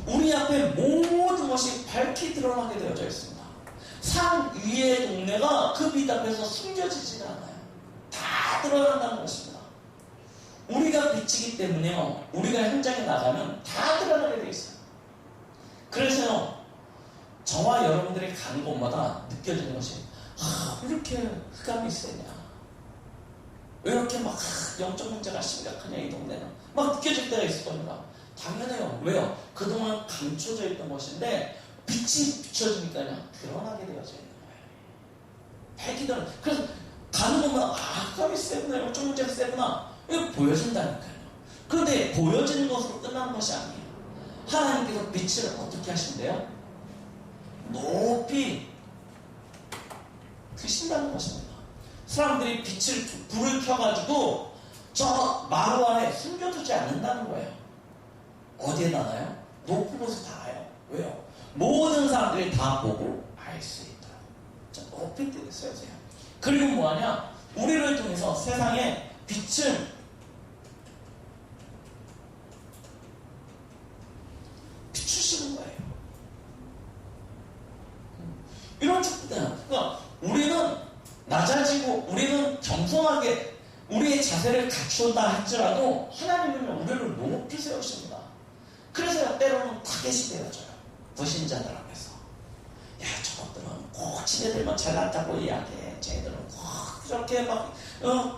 우리 앞에 모든 것이 밝히 드러나게 되어져 있습니다. 산 위의 동네가 그 빛 앞에서 숨겨지지가 않아요. 다 드러난다는 것입니다. 우리가 빛이기 때문에요. 우리가 현장에 나가면 다 드러나게 돼 있어요. 그래서요. 저와 여러분들이 가는 곳마다 느껴지는 것이 왜 이렇게 흑암이 세냐, 왜 이렇게 막 영적 문제가 심각하냐 이 동네는 막 느껴질 때가 있을 겁니다. 당연해요. 왜요? 그동안 감춰져 있던 것인데 빛이 비춰지니까요 드러나게 되어져 있는 거예요. 밝히 드러나. 그래서 가는 곳마다 흑암이 세구나, 영적 문제가 세구나, 이거 보여진다니까요. 그런데 보여지는 것으로 끝나는 것이 아니에요. 하나님께서 빛을 어떻게 하신대요? 높이 드신다는 것입니다. 사람들이 불을 켜가지고 저 마루 안에 숨겨두지 않는다는 거예요. 어디에 나가요? 높은 곳에 닿아요. 왜요? 모든 사람들이 다 보고 알 수 있도록. 자, 높이 써주세요. 그리고 뭐하냐? 우리를 통해서 세상에 빛을 비추시는 거예요. 이런 축복이야. 그러니까 우리는 낮아지고 우리는 겸손하게 우리의 자세를 갖춘다 할지라도 하나님은 우리를 높이 세우십니다. 그래서 때로는 타겟이 되어져요. 불신자들 앞에서. 야, 저것들은 꼭 지네들만 잘났다고 이야기해. 쟤들은 꼭 그렇게 막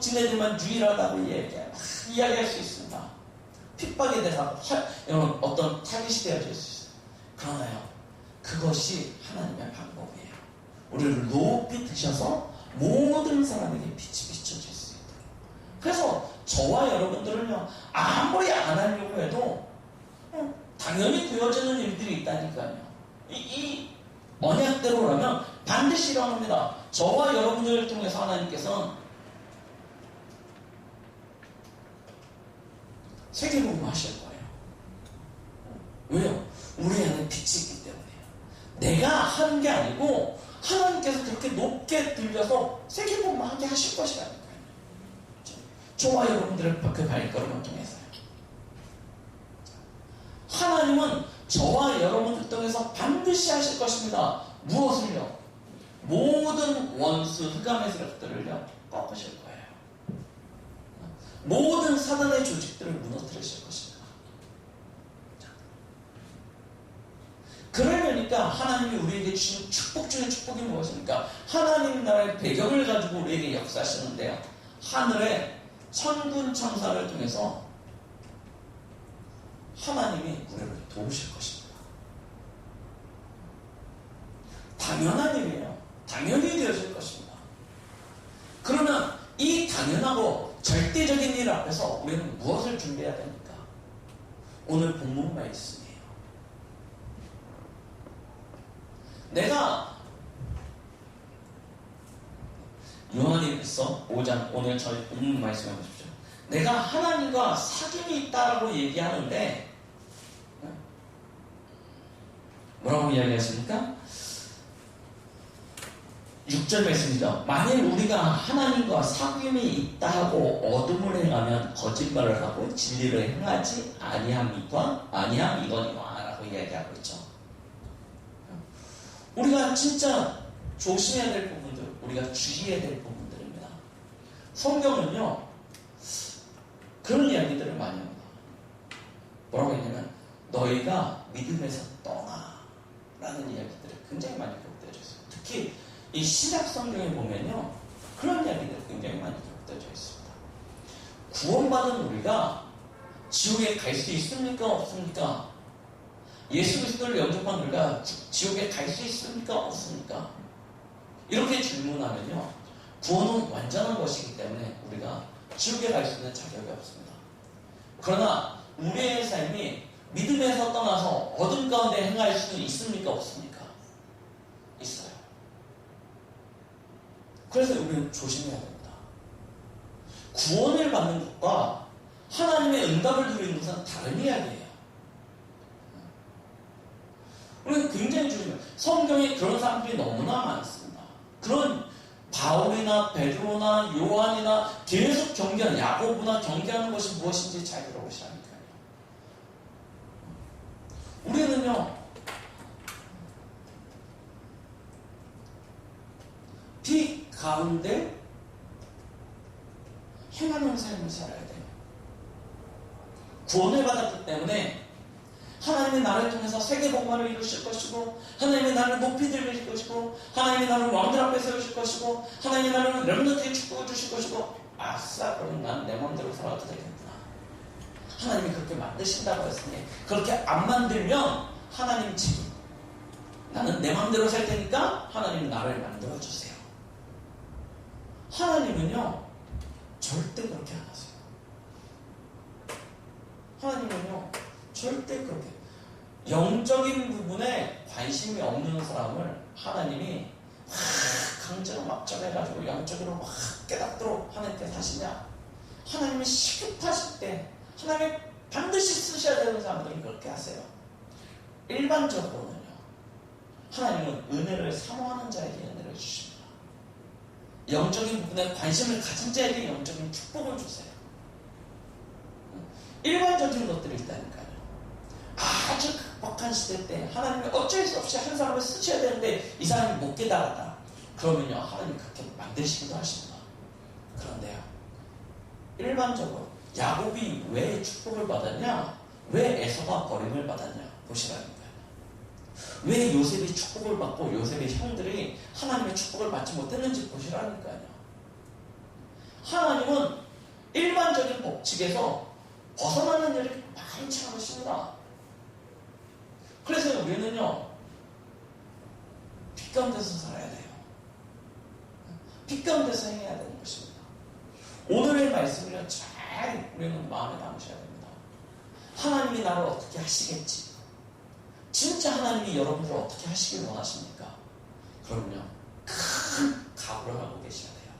지네들만 유일하다고 이야기해. 막 이야기할 수 있습니다. 핍박에 대해서 어떤 타겟이 되어질 수 있어요. 그러나요, 그것이 하나님의 방법이에요. 우리를 높이 드셔서 모든 사람에게 빛이 비춰질 수 있도록. 그래서 저와 여러분들은요, 아무리 안 하려고 해도 당연히 되어지는 일들이 있다니까요. 이 언약대로라면 반드시 일어납니다. 저와 여러분들을 통해서 하나님께서는 세계복음 하실 거예요. 왜요? 우리 안에 빛이 있기 때문에요. 내가 하는 게 아니고 하나님께서 그렇게 높게 들려서 세계복음 하게 하실 것이라니까요. 저와 여러분들의 그 발걸음을 통해서요. 하나님은 저와 여러분들 통해서 반드시 하실 것입니다. 무엇을요? 모든 원수 흑암의 세력들을요 꺾으실 거예요. 모든 사단의 조직들을 무너뜨리실 것입니다. 그러려니까 하나님이 우리에게 주신 축복 중에 축복이 무엇입니까? 하나님 나라의 배경을 가지고 우리에게 역사하시는데요, 하늘의 천군 천사를 통해서 하나님이 우리를 도우실 것입니다. 당연한 일이에요. 당연히 되어질 것입니다. 그러면 이 당연하고 절대적인 일 앞에서 우리는 무엇을 준비해야 됩니까? 오늘 본문 말씀이에요. 내가 요한일서 5장, 오늘 저희 본문 말씀해 보십시오. 내가 하나님과 사귐이 있다라고 얘기하는데 뭐라고 이야기하십니까? 6절 말씀이죠. 만일 우리가 하나님과 사귐이 있다 하고 어둠을 행하면 거짓말을 하고 진리를 행하지 아니함이거니와 라고 이야기하고 있죠. 우리가 진짜 조심해야 될 부분들, 우리가 주의해야 될 부분들입니다. 성경은요 그런 이야기들을 많이 합니다. 뭐라고 했냐면 너희가 믿음에서 떠나 라는 이야기들을 굉장히 많이 기록되어져 있어요. 특히 이 신약 성경에 보면요 그런 이야기들이 굉장히 많이 기록되어져 있습니다. 구원받은 우리가 지옥에 갈 수 있습니까? 없습니까? 예수 그리스도를 영접한 우리가 지옥에 갈 수 있습니까? 없습니까? 이렇게 질문하면요 구원은 완전한 것이기 때문에 우리가 지옥에 갈 수 있는 자격이 없습니다. 그러나 우리의 삶이 믿음에서 떠나서 어둠 가운데 행할 수는 있습니까? 없습니까? 있어요. 그래서 우리는 조심해야 됩니다. 구원을 받는 것과 하나님의 응답을 누리는 것은 다른 이야기예요. 우리는 굉장히 조심해요. 성경에 그런 사람들이 너무나 많습니다. 그런 바울이나 베드로나 요한이나 계속 경계하는, 야고보나 경계하는 것이 무엇인지 잘 들어보시라니까요. 우리는요 가운데 행하는 삶을 살아야 돼요. 구원을 받았기 때문에 하나님의 나를 통해서 세계 복만을 이루실 것이고, 하나님의 나를 높이 들으실 것이고, 하나님의 나를 왕들 앞에 세우실 것이고, 하나님의 나를 렘넌트의 축복을 주실 것이고, 아싸, 그럼 난 내 마음대로 살아도 되겠구나. 하나님이 그렇게 만드신다고 했으니, 그렇게 안 만들면 하나님 책임. 나는 내 마음대로 살 테니까 하나님 나를 만들어주세요. 하나님은요, 절대 그렇게 안 하세요. 하나님은요, 절대 그렇게 영적인 부분에 관심이 없는 사람을 하나님이 강제로 막 전해가지고 영적으로 막 깨닫도록 하나님께서 하시냐? 하나님이 시급하실 때 하나님이 반드시 쓰셔야 되는 사람들은 그렇게 하세요. 일반적으로는요, 하나님은 은혜를 사모하는 자에게 은혜를 주십니다. 영적인 부분에 관심을 가진 자에게 영적인 축복을 주세요. 일반적인 것들이 있다니까요. 아주 극박한 시대 때 하나님이 어쩔 수 없이 한 사람을 쓰셔야 되는데 이 사람이 못 깨달았다. 그러면요, 하나님이 그렇게 만드시기도 하십니다. 그런데요, 일반적으로 야곱이 왜 축복을 받았냐? 왜 에서가 버림을 받았냐? 보시라니까요. 왜 요셉이 축복을 받고 요셉의 형들이 하나님의 축복을 받지 못했는지 보시라니까요. 하나님은 일반적인 법칙에서 벗어나는 일이 많지 않으십니다. 그래서 우리는요, 빛 가운데서 살아야 돼요. 빛 가운데서 행해야 되는 것입니다. 오늘의 말씀을 잘 우리는 마음에 담으셔야 됩니다. 하나님이 나를 어떻게 하시겠지? 진짜 하나님이 여러분들을 어떻게 하시길 원하십니까? 그럼요, 큰 각오를 하고 계셔야 돼요.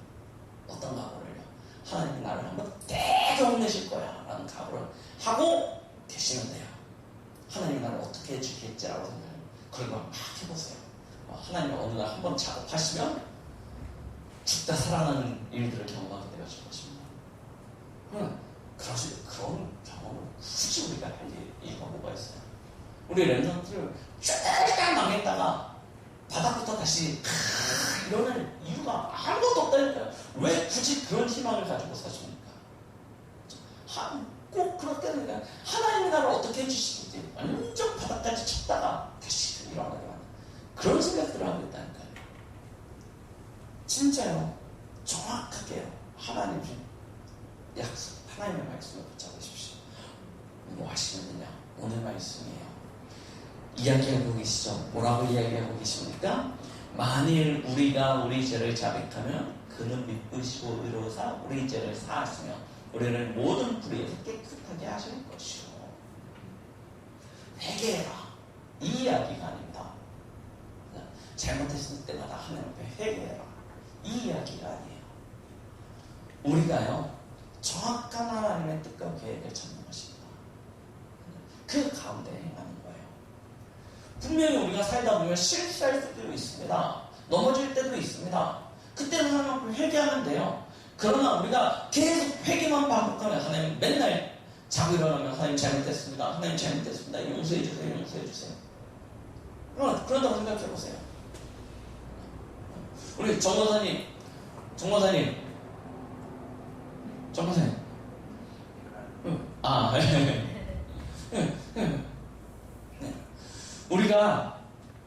어떤 각오를요? 하나님이 나를 한번 대게 혼내실 거야 라는 각오를 하고 계시면 돼요. 하나님이 나를 어떻게 해주겠지라고 생각해요. 그걸 막 해보세요. 하나님이 어느 날 한번 작업하시면 죽다 살아나는 일들을 경험하게 되어질 것입니다. 그런 경험을 굳이 우리가 할 이유가 뭐가 있어요? 우리 렘넌트를 쭉 망했다가 바닥부터 다시 이러는 이유가 아무것도 없다니까요. 왜 굳이 그런 희망을 가지고 사십니까? 꼭 그렇다니까. 하나님이 나를 어떻게 해주시겠지? 완전 바닥까지 쳤다가 다시 일어나게 하는 그런 생각들을 하고 있다니까요. 진짜요. 정확하게요. 하나님의 약속, 하나님의 말씀을 붙잡으십시오. 뭐 하시느냐? 오늘 말씀이에요. 이야기하고 계시죠? 뭐라고 이야기하고 계십니까? 만일 우리가 우리 죄를 자백하면 그는 미쁘시고 의로우사 우리 죄를 사하시며 우리를 모든 불의에서 깨끗하게 하실 것이요. 회개해라. 이 이야기가 아닙니다. 잘못했을 때마다 하나님 앞에 회개해라. 이 이야기가 아니에요. 우리가요, 정확한 하나님의 뜻과 계획을 찾는 것입니다. 그 가운데 행하는 거예요. 분명히 우리가 살다 보면 실수할 수도 있습니다. 넘어질 때도 있습니다. 그때는 하나님 앞에 회개하면 돼요. 그러나 우리가 계속 회개만 반복하면 하나님 맨날 자고 일어나면 하나님 잘못했습니다. 하나님 잘못했습니다. 용서해주세요. 용서해주세요. 그런다고 생각해보세요. 우리 정모사님.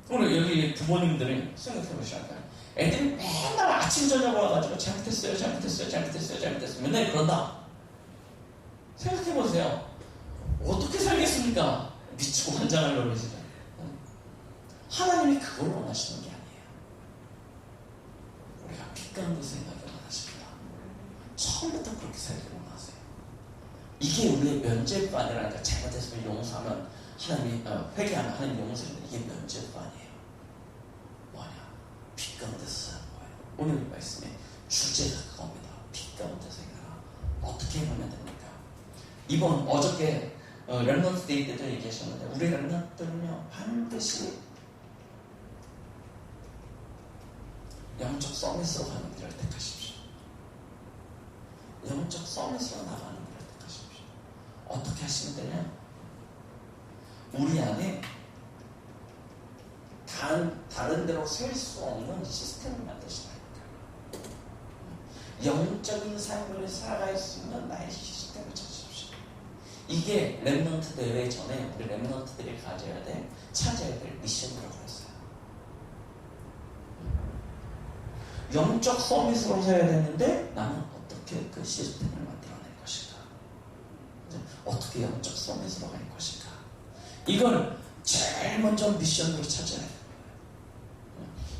우리 여기 부모님들이 생각해보셔야 돼요. 애들이 맨날 아침 저녁 와가지고 잘못했어요. 맨날 그런다. 생각해보세요. 어떻게 살겠습니까? 미치고 환장할 노릇이죠. 하나님이 그걸 원하시는 게 아니에요. 우리가 빛 가운데 생각을 원하십니다. 처음부터 그렇게 살기를 원하세요. 이게 우리의 면죄가 아니라니까. 잘못했으면 용서하면 하나님이 회개하면 하나님 용서해주는 이게 면죄가 아니에요. 뭐냐? 빛 가운데서 사는 거예요. 오늘 말씀의 주제가 그겁니다. 빛 가운데서 살아라. 어떻게 하면 됩니까? 어저께 렘넌트 데이 때도 얘기하셨는데 우리 렘넌트는요, 반드시 영적 서밋으로 가는 길을 택하십시오. 영적 서밋으로 나가는 길을 택하십시오. 어떻게 하시면 되냐? 우리 안에 다른 데로 셀 수 없는 시스템을 만드시라니까. 영적인 삶을 살아갈 수 있는 나의 시스템을 찾으십시오. 이게 렘넌트 대회 전에 우리 렘넌트들이 찾아야 될 미션이라고 했어요. 영적 서밋으로 해야 되는데 나는 어떻게 그 시스템을 만들어낼 것인가? 어떻게 영적 서밋으로 갈 것인가? 이걸 제일 먼저 미션으로 찾아야 돼요.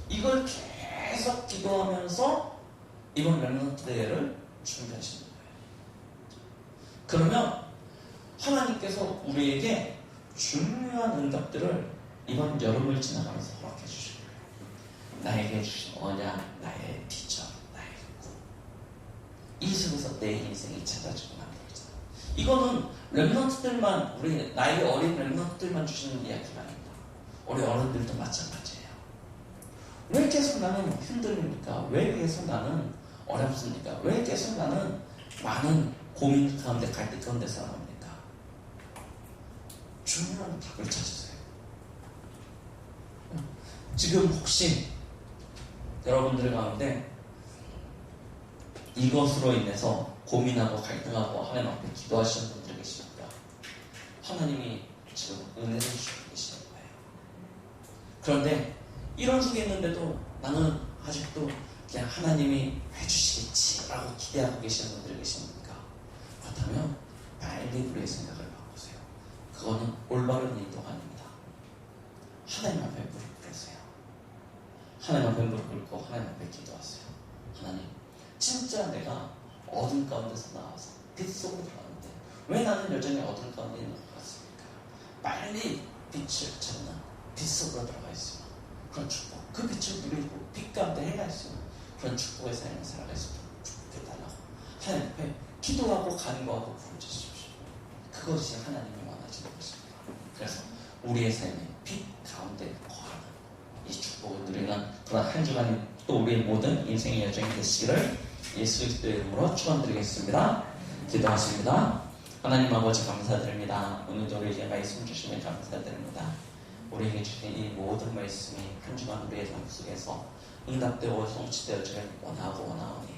이걸 계속 기도하면서 이번 렘넌트 대회를 준비하시는 거예요. 그러면 하나님께서 우리에게 중요한 응답들을 이번 여름을 지나가면서 허락해 주실 거예요. 나에게 주신 언약, 나의 비전, 나의 꿈. 이 속에서 내 인생이 찾아지고 만들어져요. 이거는 렘넌트들만, 우리 나이 어린 렘넌트들만 주시는 이야기가 아닙니다. 우리 어른들도 마찬가지예요. 왜 계속 나는 힘듭니까? 왜 계속 나는 어렵습니까? 왜 계속 나는 많은 고민 가운데 갈등 가운데 살아갑니까? 중요한 답을 찾으세요. 지금 혹시 여러분들 가운데 이것으로 인해서 고민하고 갈등하고 하나님 앞에 기도하시는 분들이 계십니까? 하나님이 지금 은혜를 주시고 계시는 거예요. 그런데 이런 속에 있는데도 나는 아직도 그냥 하나님이 해주시겠지라고 기대하고 계시는 분들이 계십니까? 그렇다면 빨리 우리의 생각을 바꾸세요. 그거는 올바른 인도가 아닙니다. 하나님 앞에 무릎 꿇으세요. 하나님 앞에 무릎 꿇고 하나님 앞에 기도하세요. 하나님, 진짜 내가 어둠 가운데서 나와서 빛 속으로 들어가는데 왜 나는 여전히 어둠 가운데 있는 것 같습니까? 빨리 빛을 찾는 빛 속으로 들어가 있으면 그런 축복, 그 빛을 누리고 빛 가운데 해가 있으면 그런 축복의 삶을 살아갈 수 있도록 축복해달라고 하나님 앞에 기도하고 간구하고 부르짖으십시오. 그것이 하나님이 원하시는 것입니다. 그래서 우리의 삶에 빛 가운데 거하는 이 축복을 누리는 그런 한 주간이 또 우리의 모든 인생의 여정이 되시기를 예수 그리스도의 이름으로 축원드리겠습니다. 기도하십니다. 하나님 아버지 감사드립니다. 오늘도 우리에게 말씀 주시면 감사드립니다. 우리에게 주신 이 모든 말씀이 한 주간 우리의 삶 속에서 응답되고 성취되어지길 원하오니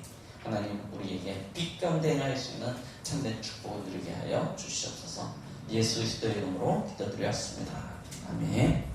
하나님 우리에게 빛 가운데 행할 수 있는 참된 축복을 누리게 하여 주시옵소서. 예수 그리스도의 이름으로 기도드렸습니다. 아멘.